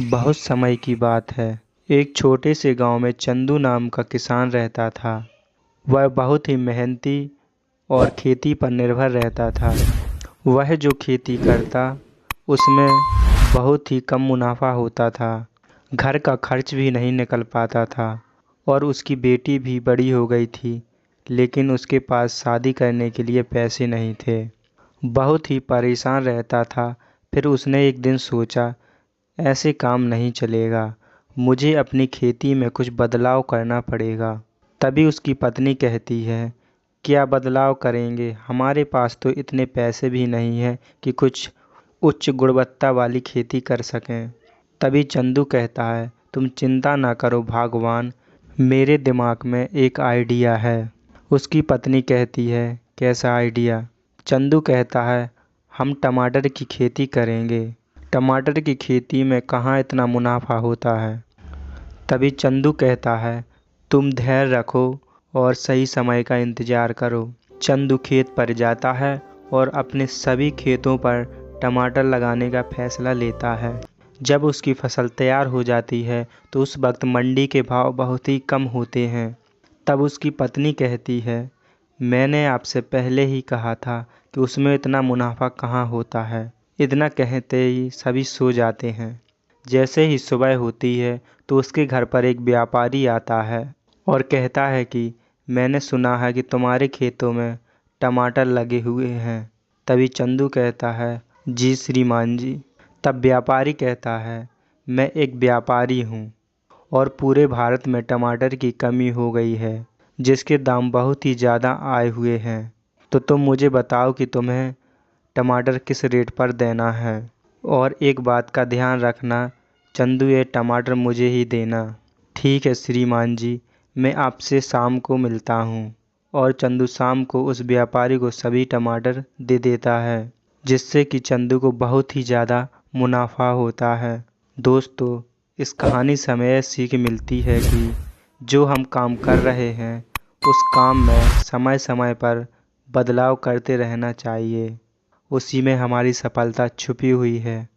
बहुत समय की बात है। एक छोटे से गांव में चंदू नाम का किसान रहता था। वह बहुत ही मेहनती और खेती पर निर्भर रहता था। वह जो खेती करता उसमें बहुत ही कम मुनाफा होता था। घर का खर्च भी नहीं निकल पाता था और उसकी बेटी भी बड़ी हो गई थी, लेकिन उसके पास शादी करने के लिए पैसे नहीं थे। बहुत ही परेशान रहता था। फिर उसने एक दिन सोचा, ऐसे काम नहीं चलेगा, मुझे अपनी खेती में कुछ बदलाव करना पड़ेगा। तभी उसकी पत्नी कहती है, क्या बदलाव करेंगे, हमारे पास तो इतने पैसे भी नहीं हैं कि कुछ उच्च गुणवत्ता वाली खेती कर सकें। तभी चंदू कहता है, तुम चिंता ना करो भागवान, मेरे दिमाग में एक आइडिया है। उसकी पत्नी कहती है, कैसा आइडिया? चंदू कहता है, हम टमाटर की खेती करेंगे। टमाटर की खेती में कहाँ इतना मुनाफा होता है। तभी चंदू कहता है, तुम धैर्य रखो और सही समय का इंतज़ार करो। चंदू खेत पर जाता है और अपने सभी खेतों पर टमाटर लगाने का फैसला लेता है। जब उसकी फसल तैयार हो जाती है तो उस वक्त मंडी के भाव बहुत ही कम होते हैं। तब उसकी पत्नी कहती है, मैंने आपसे पहले ही कहा था कि उसमें इतना मुनाफा कहाँ होता है। इतना कहते ही सभी सो जाते हैं। जैसे ही सुबह होती है तो उसके घर पर एक व्यापारी आता है और कहता है कि मैंने सुना है कि तुम्हारे खेतों में टमाटर लगे हुए हैं। तभी चंदू कहता है, जी श्रीमान जी। तब व्यापारी कहता है, मैं एक व्यापारी हूँ और पूरे भारत में टमाटर की कमी हो गई है, जिसके दाम बहुत ही ज़्यादा आए हुए हैं। तो तुम मुझे बताओ कि तुम्हें टमाटर किस रेट पर देना है। और एक बात का ध्यान रखना, चंदू ये टमाटर मुझे ही देना। ठीक है श्रीमान जी, मैं आपसे शाम को मिलता हूँ। और चंदू शाम को उस व्यापारी को सभी टमाटर दे देता है, जिससे कि चंदू को बहुत ही ज़्यादा मुनाफा होता है। दोस्तों, इस कहानी से हमें यह सीख मिलती है कि जो हम काम कर रहे हैं उस काम में समय समय पर बदलाव करते रहना चाहिए। उसी में हमारी सफलता छुपी हुई है।